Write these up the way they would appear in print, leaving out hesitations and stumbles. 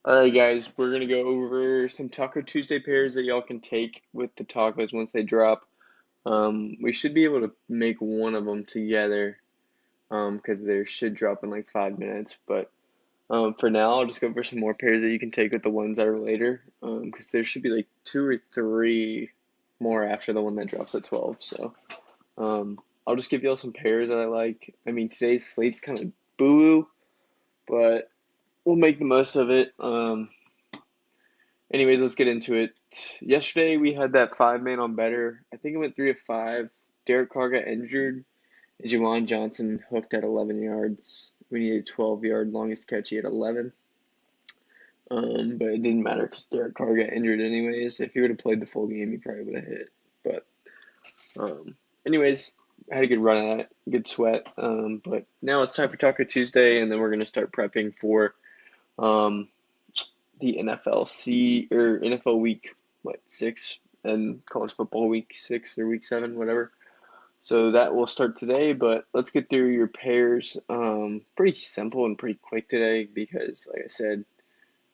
Alright guys, we're gonna go over some Taco Tuesday pairs that y'all can take with the tacos once they drop. We should be able to make one of them together, because they should drop in like 5 minutes. But for now, I'll just go over some more pairs that you can take with the ones that are later, because there should be like two or three more after the one that drops at 12. So I'll just give y'all some pairs that I like. I mean, today's slate's kind of boo-boo, but we'll make the most of it. Anyways, let's get into it. Yesterday we had that 5 man on better. I think it went 3 of 5. Derek Carr got injured, and Juwan Johnson hooked at 11 yards. We needed 12-yard longest catch. He had 11. But it didn't matter because Derek Carr got injured anyways. If he would have played the full game, he probably would have hit. But anyways, I had a good run at it, good sweat. But now it's time for Taco Tuesday, and then we're gonna start prepping for um, the NFL week 6 and college football week 6 or week 7, whatever. So that will start today, but let's get through your pairs. Pretty simple and pretty quick today because, like I said,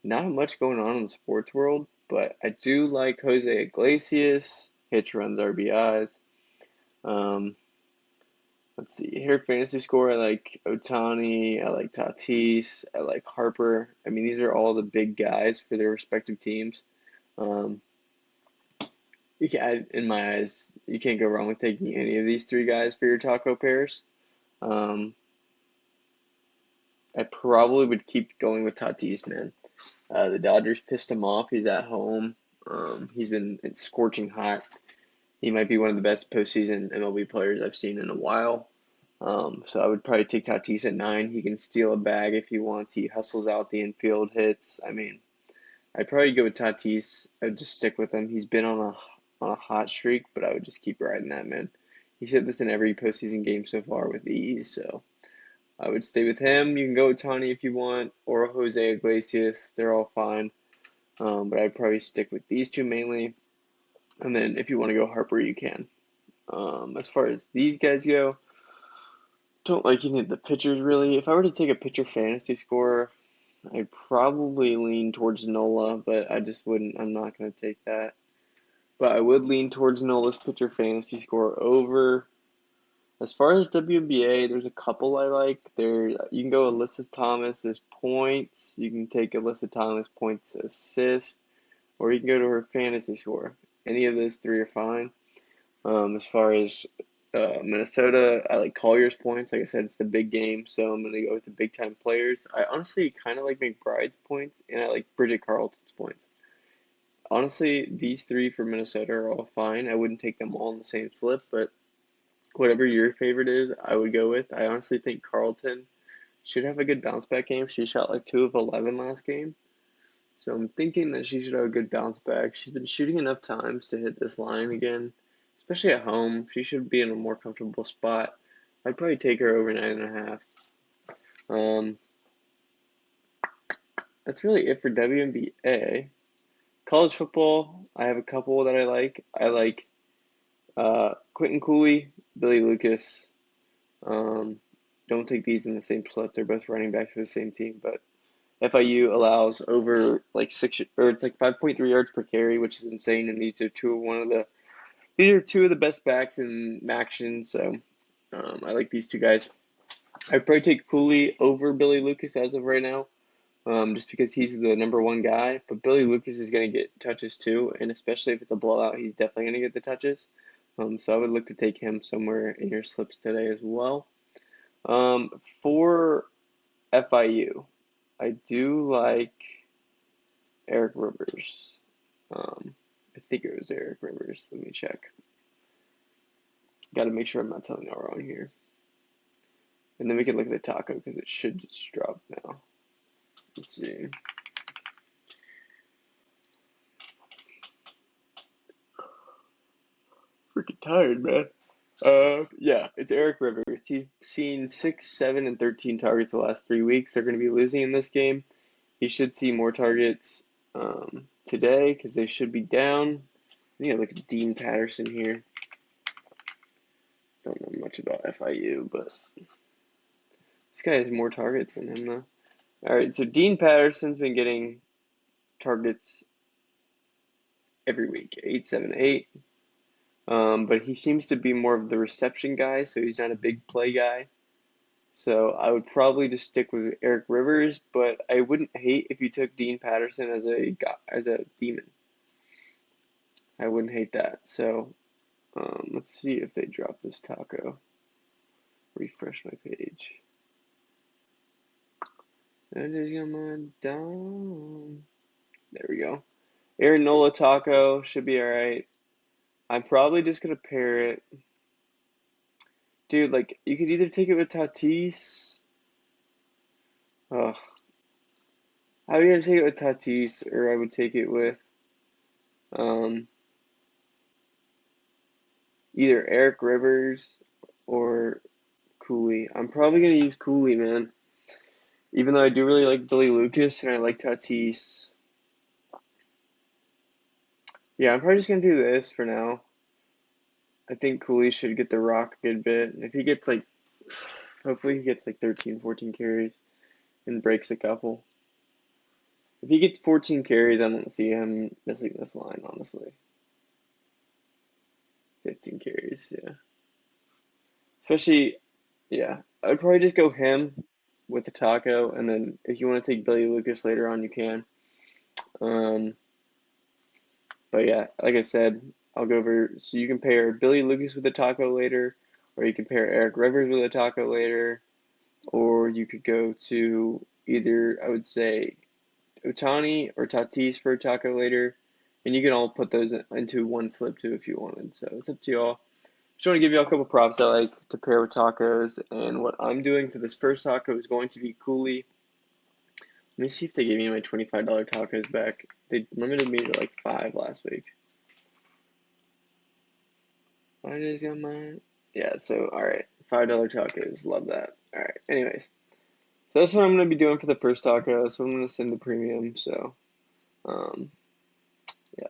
not much going on in the sports world. But I do like Jose Iglesias, hitch runs, RBIs. Um, let's see here, fantasy score. I like Otani, I like Tatis, I like Harper. I mean, these are all the big guys for their respective teams. Um, in my eyes, you can't go wrong with taking any of these three guys for your taco pairs. Um, I probably would keep going with Tatis, man. The Dodgers pissed him off. He's at home. He's been scorching hot. He might be one of the best postseason MLB players I've seen in a while. So I would probably take Tatis at 9. He can steal a bag if he wants. He hustles out the infield hits. I mean, I'd probably go with Tatis. I would just stick with him. He's been on a hot streak, but I would just keep riding that, man. He's hit this in every postseason game so far with ease, so I would stay with him. You can go with Tony if you want, or Jose Iglesias. They're all fine. But I'd probably stick with these two mainly. And then if you want to go Harper, you can. As far as these guys go, don't like any of the pitchers really. If I were to take a pitcher fantasy score, I'd probably lean towards Nola, but I just wouldn't. I'm not going to take that. But I would lean towards Nola's pitcher fantasy score over. As far as WNBA, there's a couple I like. There, you can go Alyssa Thomas's points. You can take Alyssa Thomas points assist, or you can go to her fantasy score. Any of those three are fine. As far as Minnesota, I like Collier's points. Like I said, it's the big game, so I'm gonna go with the big time players. I honestly kind of like McBride's points, and I like Bridget Carlton's points. Honestly, these three for Minnesota are all fine. I wouldn't take them all in the same slip, but whatever your favorite is, I would go with. I honestly think Carlton should have a good bounce back game. She shot like 2 of 11 last game. So I'm thinking that she should have a good bounce back. She's been shooting enough times to hit this line again, especially at home. She should be in a more comfortable spot. I'd probably take her over 9.5. Um, that's really it for WNBA. College football, I have a couple that I like. I like Quentin Cooley, Billy Lucas. Um, don't take these in the same split. They're both running back for the same team, but FIU allows over like it's like 5.3 yards per carry, which is insane. And these are two of the best backs in action. So I like these two guys. I'd probably take Cooley over Billy Lucas as of right now, just because he's the number one guy. But Billy Lucas is going to get touches too, and especially if it's a blowout, he's definitely going to get the touches. So I would look to take him somewhere in your slips today as well. For FIU, I do like Eric Rivers. I think it was Eric Rivers. Let me check. Got to make sure I'm not telling you wrong here. And then we can look at the taco because it should just drop now. Let's see. Freaking tired, man. Yeah, it's Eric Rivers. He's seen 6, 7, and 13 targets the last 3 weeks. They're going to be losing in this game. He should see more targets today because they should be down. I think I look at Dean Patterson here. Don't know much about FIU, but this guy has more targets than him, though. All right, so Dean Patterson's been getting targets every week, 878. But he seems to be more of the reception guy, so he's not a big play guy. So I would probably just stick with Eric Rivers, but I wouldn't hate if you took Dean Patterson as a demon. I wouldn't hate that. So let's see if they drop this taco. Refresh my page. That is on down. There we go. Aaron Nola taco should be alright. I'm probably just gonna pair it. Dude, like you could either take it with Tatis. Ugh. I would either take it with Tatis or I would take it with um either Eric Rivers or Cooley. I'm probably gonna use Cooley, man. Even though I do really like Billy Lucas and I like Tatis. Yeah, I'm probably just gonna do this for now. I think Cooley should get the rock a good bit. If he gets like, hopefully he gets like 13, 14 carries and breaks a couple. If he gets 14 carries, I don't see him missing this line, honestly. 15 carries, yeah. Especially, yeah. I'd probably just go him with the taco, and then if you want to take Billy Lucas later on, you can. Um, but yeah, like I said, I'll go over. So you can pair Billy Lucas with a taco later, or you can pair Eric Rivers with a taco later, or you could go to either, I would say, Otani or Tatis for a taco later, and you can all put those into one slip too if you wanted. So it's up to y'all. Just want to give y'all a couple props I like to pair with tacos, and what I'm doing for this first taco is going to be Cooley. Let me see if they gave me my $25 tacos back. They limited me to like 5 last week. I just got mine. Yeah, so alright. $5 tacos. Love that. Alright, anyways. So that's what I'm going to be doing for the first taco. So I'm going to send the premium. So, yeah.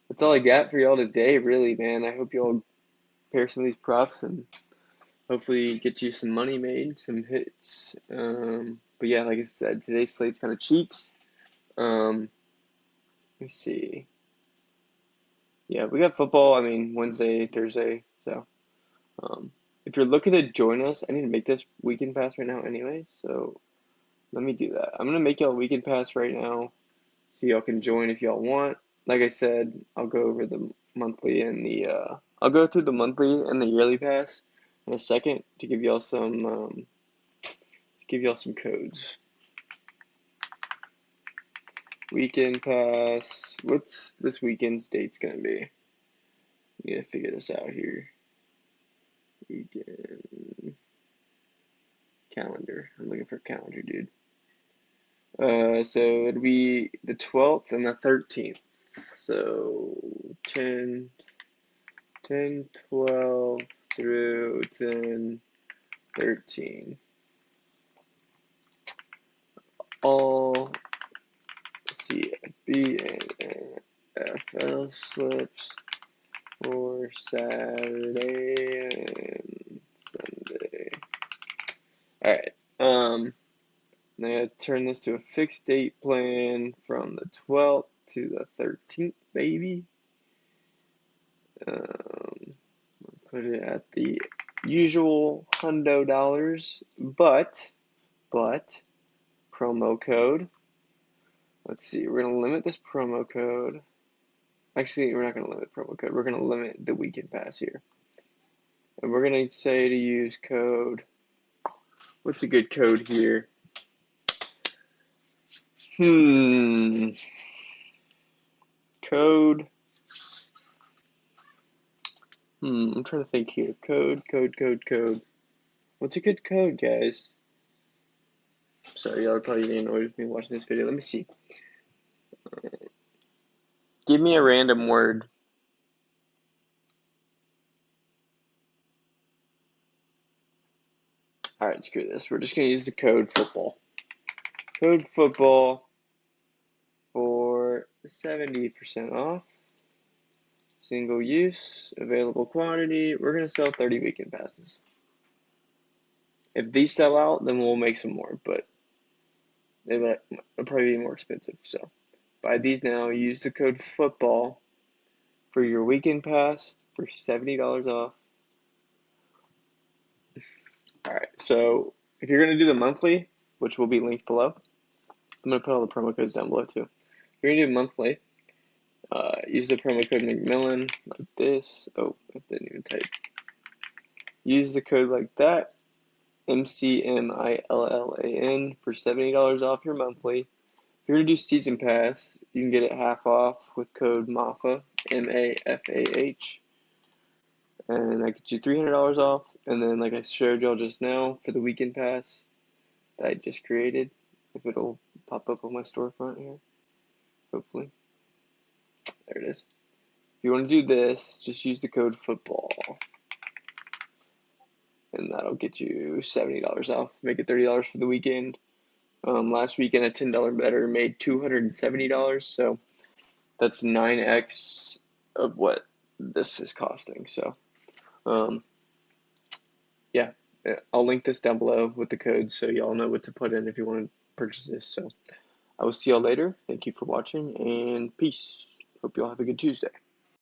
That's all I got for y'all today, really, man. I hope y'all pair some of these props and hopefully get you some money made, some hits. But yeah, like I said, today's slate's kind of cheats. Let me see. Yeah, we got football, I mean, Wednesday, Thursday. So, if you're looking to join us, I need to make this weekend pass right now anyway. So, let me do that. I'm going to make y'all a weekend pass right now so y'all can join if y'all want. Like I said, I'll go over the monthly and I'll go through the monthly and the yearly pass in a second to give y'all some codes. Weekend pass. What's this weekend's date's gonna be? I need to figure this out here. Weekend calendar. I'm looking for a calendar, dude. So it'll be the 12th and the 13th. So 10, 12 through 10, 13. All CFB and NFL slips for Saturday and Sunday. Alright. I'm gonna turn this to a fixed date plan from the 12th to the 13th, baby. Put it at the usual $100, but promo code. Let's see, we're gonna limit this promo code. Actually, we're not gonna limit promo code. We're gonna limit the weekend pass here, and we're gonna say to use code. What's a good code here? Code. I'm trying to think here. Code. What's a good code, guys? Sorry, y'all are probably getting annoyed with me watching this video. Let me see. Give me a random word. Alright, screw this. We're just going to use the code football. Code football for 70% off. Single use, available quantity. We're going to sell 30 weekend passes. If these sell out, then we'll make some more. But They'll probably be more expensive. So buy these now. Use the code football for your weekend pass for $70 off. All right. So if you're gonna do the monthly, which will be linked below, I'm gonna put all the promo codes down below too. If you're gonna do monthly, use the promo code MCMILLAN like this. Oh, I didn't even type. Use the code like that, MCMILLAN for $70 off your monthly. If you're gonna do season pass, you can get it half off with code MAFAH, MAFAH, and that gets you $300 off. And then, like I showed y'all just now, for the weekend pass that I just created, if it'll pop up on my storefront here, hopefully. There it is. If you want to do this, just use the code football, and that'll get you $70 off. Make it $30 for the weekend. Last weekend, a $10 better made $270, so that's 9x of what this is costing. So, yeah, I'll link this down below with the codes so y'all know what to put in if you want to purchase this. So, I will see y'all later. Thank you for watching, and peace. Hope y'all have a good Tuesday.